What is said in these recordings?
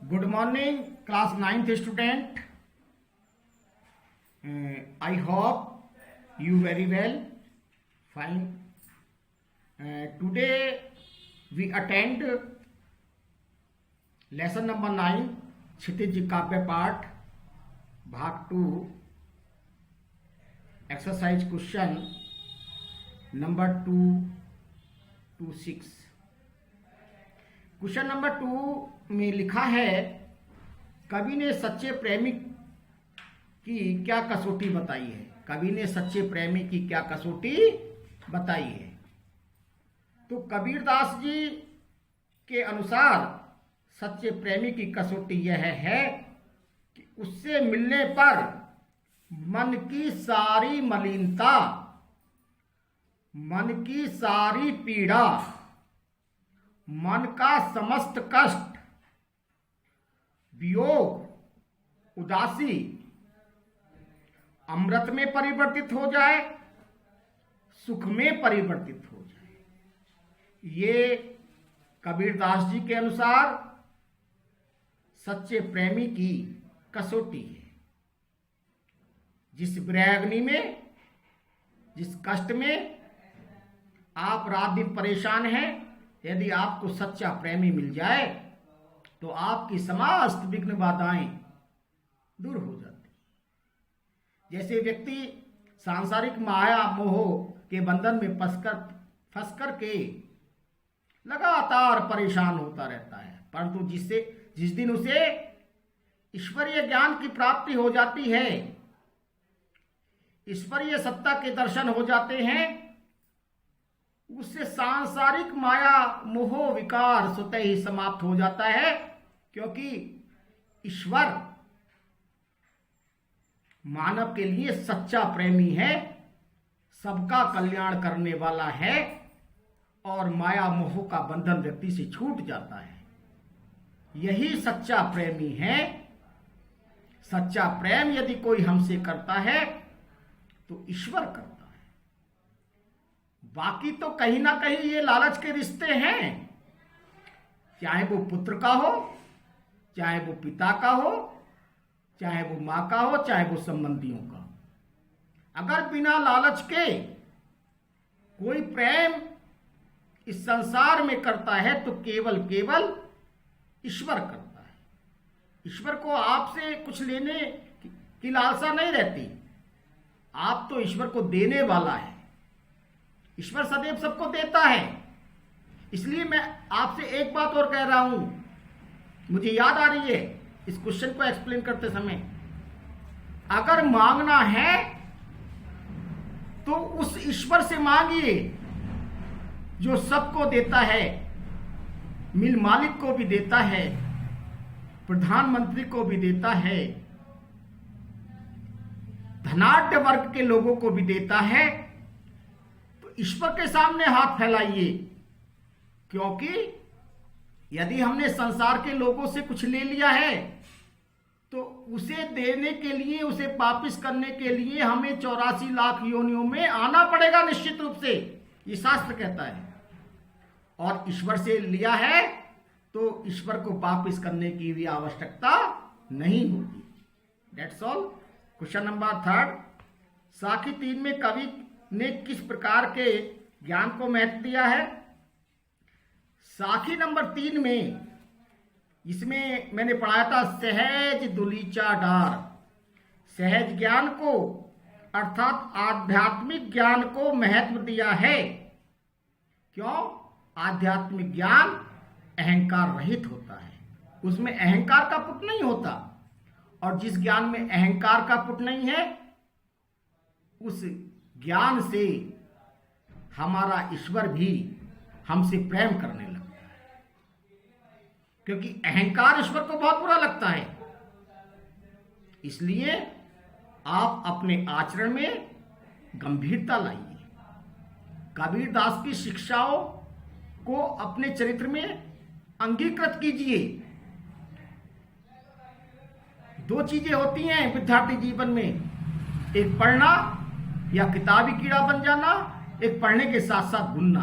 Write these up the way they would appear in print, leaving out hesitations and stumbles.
Good morning, class 9th student. I hope you very well. Fine. Today we attend lesson number 9, क्षितिज काव्य पाठ, भाग 2, exercise question number 2 to 6. Question number 2 में लिखा है, कवि ने सच्चे प्रेमी की क्या कसौटी बताई है। कवि ने सच्चे प्रेमी की क्या कसौटी बताई है। तो कबीरदास जी के अनुसार सच्चे प्रेमी की कसौटी यह है कि उससे मिलने पर मन की सारी मलिनता, मन की सारी पीड़ा, मन का समस्त कष्ट, वियोग, उदासी अमृत में परिवर्तित हो जाए, सुख में परिवर्तित हो जाए। ये कबीरदास जी के अनुसार सच्चे प्रेमी की कसौटी है। जिस विरहाग्नि में, जिस कष्ट में आप रात दिन परेशान हैं, यदि आपको सच्चा प्रेमी मिल जाए तो आपकी समस्त विघ्न बाधाएं दूर हो जाती। जैसे व्यक्ति सांसारिक माया मोह के बंधन में फंस कर के लगातार परेशान होता रहता है, परंतु जिस दिन उसे ईश्वरीय ज्ञान की प्राप्ति हो जाती है, ईश्वरीय सत्ता के दर्शन हो जाते हैं, उससे सांसारिक माया मोह विकार स्वतः ही समाप्त हो जाता है। क्योंकि ईश्वर मानव के लिए सच्चा प्रेमी है, सबका कल्याण करने वाला है और माया मोह का बंधन व्यक्ति से छूट जाता है। यही सच्चा प्रेमी है। सच्चा प्रेम यदि कोई हमसे करता है तो ईश्वर करता है। बाकी तो कहीं ना कहीं ये लालच के रिश्ते हैं, चाहे वो पुत्र का हो, चाहे वो पिता का हो, चाहे वो मां का हो, चाहे वो संबंधियों का। अगर बिना लालच के कोई प्रेम इस संसार में करता है तो केवल ईश्वर करता है। ईश्वर को आपसे कुछ लेने की लालसा नहीं रहती। आप तो ईश्वर को देने वाला है। ईश्वर सदैव सबको देता है। इसलिए मैं आपसे एक बात और कह रहा हूं, मुझे याद आ रही है इस क्वेश्चन को एक्सप्लेन करते समय। अगर मांगना है तो उस ईश्वर से मांगिए जो सबको देता है, मिल मालिक को भी देता है, प्रधानमंत्री को भी देता है, धनाढ्य वर्ग के लोगों को भी देता है। ईश्वर के सामने हाथ फैलाइए, क्योंकि यदि हमने संसार के लोगों से कुछ ले लिया है तो उसे देने के लिए, उसे वापिस करने के लिए हमें 84 लाख योनियों में आना पड़ेगा निश्चित रूप से, ये शास्त्र कहता है। और ईश्वर से लिया है तो ईश्वर को वापिस करने की भी आवश्यकता नहीं होगी। That's all. क्वेश्चन नंबर 3, साखी 3 में कवि ने किस प्रकार के ज्ञान को महत्व दिया है। साखी नंबर 3 में, इसमें मैंने पढ़ाया था सहज दुलीचा डार। सहज ज्ञान को अर्थात आध्यात्मिक ज्ञान को महत्व दिया है। क्यों? आध्यात्मिक ज्ञान अहंकार रहित होता है, उसमें अहंकार का पुट नहीं होता। और जिस ज्ञान में अहंकार का पुट नहीं है, उस ज्ञान से हमारा ईश्वर भी हमसे प्रेम करने लगता है। क्योंकि अहंकार ईश्वर को बहुत बुरा लगता है। इसलिए आप अपने आचरण में गंभीरता लाइए। कबीरदास की शिक्षाओं को अपने चरित्र में अंगीकृत कीजिए। 2 चीजें होती हैं विद्यार्थी जीवन में, एक पढ़ना या किताबी कीड़ा बन जाना, एक पढ़ने के साथ साथ गुनना।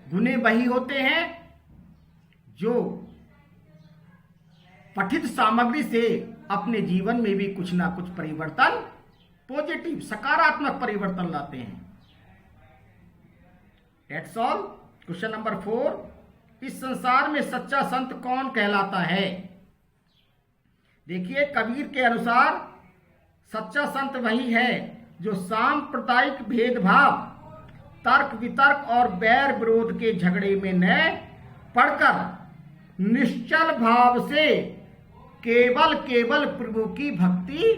गुने वही होते हैं जो पठित सामग्री से अपने जीवन में भी कुछ ना कुछ परिवर्तन, पॉजिटिव सकारात्मक परिवर्तन लाते हैं। That's all। क्वेश्चन नंबर 4, इस संसार में सच्चा संत कौन कहलाता है? देखिए, कबीर के अनुसार सच्चा संत वही है जो सांप्रदायिक भेदभाव, तर्क वितर्क और बैर विरोध के झगड़े में न पड़कर निश्चल भाव से केवल प्रभु की भक्ति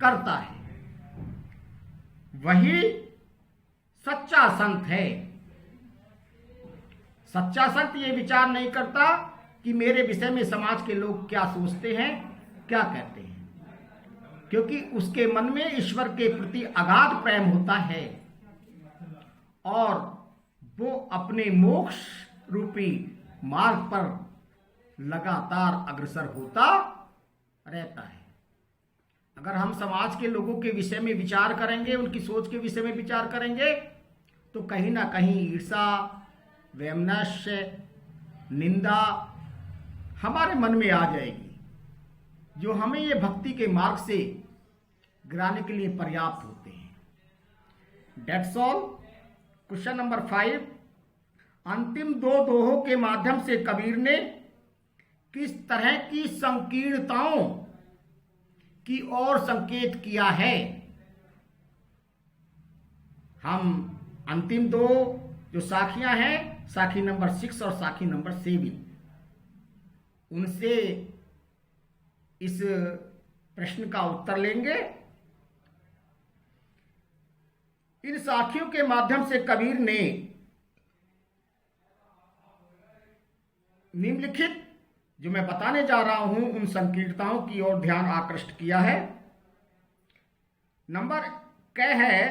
करता है, वही सच्चा संत है। सच्चा संत ये विचार नहीं करता कि मेरे विषय में समाज के लोग क्या सोचते हैं, क्या कहते हैं, क्योंकि उसके मन में ईश्वर के प्रति अगाध प्रेम होता है और वो अपने मोक्ष रूपी मार्ग पर लगातार अग्रसर होता रहता है। अगर हम समाज के लोगों के विषय में विचार करेंगे, उनकी सोच के विषय में विचार करेंगे, तो कहीं ना कहीं ईर्षा, वैमनस्य, निंदा हमारे मन में आ जाएगी, जो हमें ये भक्ति के मार्ग से गिराने के लिए पर्याप्त होते हैं। That's all। क्वेश्चन नंबर 5, अंतिम 2 दोहों के माध्यम से कबीर ने किस तरह की संकीर्णताओं की ओर संकेत किया है? हम अंतिम 2 जो साखियां हैं, साखी नंबर 6 और साखी नंबर 7, उनसे इस प्रश्न का उत्तर लेंगे। इन साखियों के माध्यम से कबीर ने निम्नलिखित जो मैं बताने जा रहा हूं उन संकीर्णताओं की ओर ध्यान आकृष्ट किया है। नंबर क है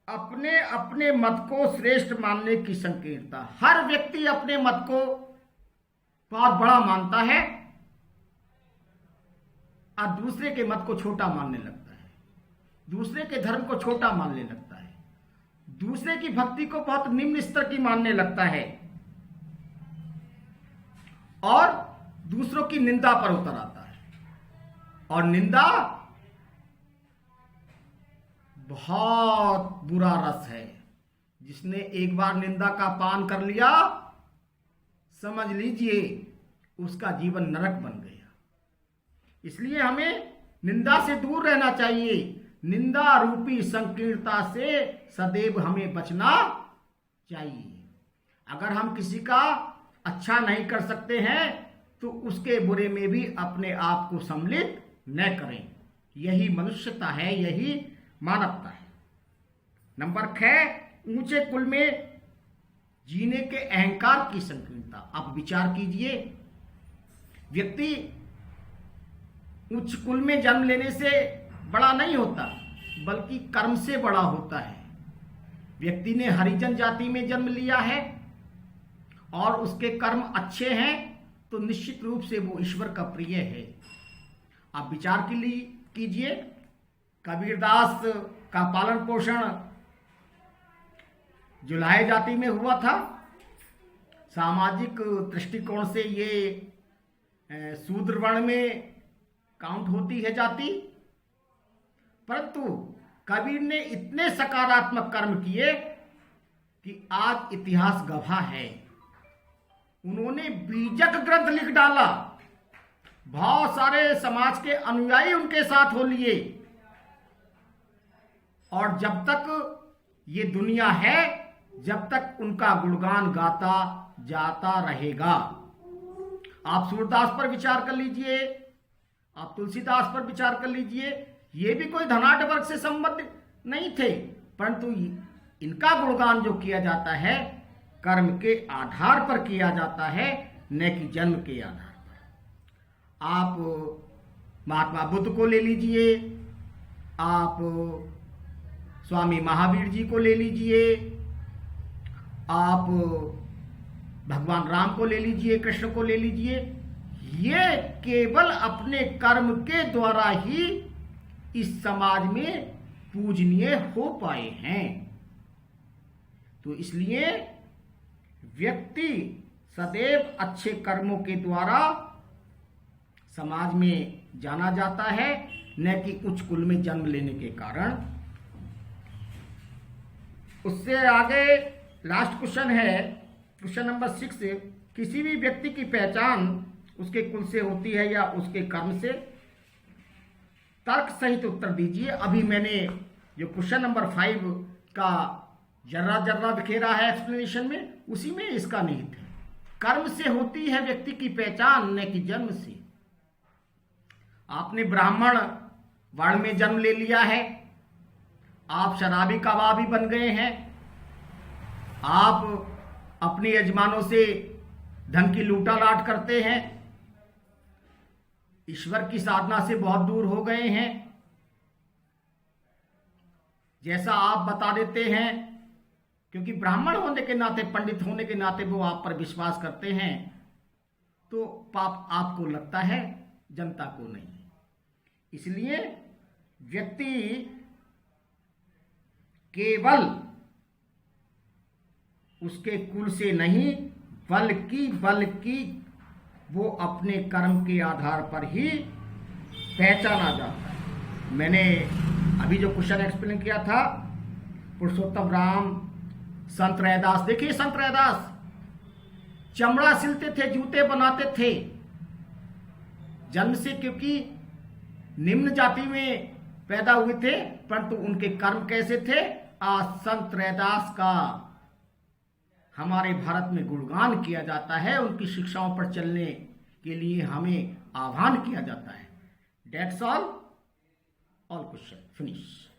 अपने अपने मत को श्रेष्ठ मानने की संकीर्णता। हर व्यक्ति अपने मत को बहुत बड़ा मानता है और दूसरे के मत को छोटा मानने लगता है, दूसरे के धर्म को छोटा मानने लगता है, दूसरे की भक्ति को बहुत निम्न स्तर की मानने लगता है और दूसरों की निंदा पर उतर आता है। और निंदा बहुत बुरा रस है। जिसने एक बार निंदा का पान कर लिया, समझ लीजिए उसका जीवन नरक बन गया। इसलिए हमें निंदा से दूर रहना चाहिए। निंदा रूपी संकीर्णता से सदैव हमें बचना चाहिए। अगर हम किसी का अच्छा नहीं कर सकते हैं तो उसके बुरे में भी अपने आप को सम्मिलित न करें। यही मनुष्यता है, यही मानवता है। नंबर 6, ऊंचे कुल में जीने के अहंकार की संकीर्णता। आप विचार कीजिए, व्यक्ति उच्च कुल में जन्म लेने से बड़ा नहीं होता, बल्कि कर्म से बड़ा होता है। व्यक्ति ने हरिजन जाति में जन्म लिया है और उसके कर्म अच्छे हैं तो निश्चित रूप से वो ईश्वर का प्रिय है। आप विचार के लिए कीजिए, कबीरदास का पालन पोषण जुलाहे जाति में हुआ था। सामाजिक दृष्टिकोण से ये शूद्र वर्ण में काउंट होती है जाति, परंतु कबीर ने इतने सकारात्मक कर्म किए कि आज इतिहास गवाह है। उन्होंने बीजक ग्रंथ लिख डाला, बहुत सारे समाज के अनुयायी उनके साथ हो लिए और जब तक ये दुनिया है, जब तक उनका गुणगान गाता जाता रहेगा। आप सूरदास पर विचार कर लीजिए, आप तुलसीदास पर विचार कर लीजिए। ये भी कोई धनाढ़ वर्ग से संबंध नहीं थे, परंतु इनका गुणगान जो किया जाता है कर्म के आधार पर किया जाता है, न कि जन्म के आधार पर। आप महात्मा बुद्ध को ले लीजिए, आप स्वामी महावीर जी को ले लीजिए, आप भगवान राम को ले लीजिए, कृष्ण को ले लीजिए। ये केवल अपने कर्म के द्वारा ही इस समाज में पूजनीय हो पाए हैं। तो इसलिए व्यक्ति सदैव अच्छे कर्मों के द्वारा समाज में जाना जाता है, न कि उच्च कुल में जन्म लेने के कारण। उससे आगे लास्ट क्वेश्चन है, क्वेश्चन नंबर 6। किसी भी व्यक्ति की पहचान उसके कुल से होती है या उसके कर्म से? तर्क सहित उत्तर दीजिए। अभी मैंने जो क्वेश्चन नंबर 5 का जर्रा जर्रा बिखेरा है एक्सप्लेनेशन में, उसी में इसका निहित है। कर्म से होती है व्यक्ति की पहचान, न कि जन्म से। आपने ब्राह्मण वर्ण में जन्म ले लिया है, आप शराबी कबाबी बन गए हैं, आप अपने यजमानों से धन की लूटालाट करते हैं, ईश्वर की साधना से बहुत दूर हो गए हैं, जैसा आप बता देते हैं, क्योंकि ब्राह्मण होने के नाते, पंडित होने के नाते वो आप पर विश्वास करते हैं, तो पाप आपको लगता है, जनता को नहीं। इसलिए व्यक्ति केवल उसके कुल से नहीं, बल्कि वो अपने कर्म के आधार पर ही पहचाना जाता है। मैंने अभी जो क्वेश्चन एक्सप्लेन किया था, पुरुषोत्तम राम, संत रैदास, देखिए संत रैदास चमड़ा सिलते थे, जूते बनाते थे जन्म से, क्योंकि निम्न जाति में पैदा हुए थे, परंतु उनके कर्म कैसे थे? आज संत रैदास का हमारे भारत में गुणगान किया जाता है, उनकी शिक्षाओं पर चलने के लिए हमें आह्वान किया जाता है। That's all question finish.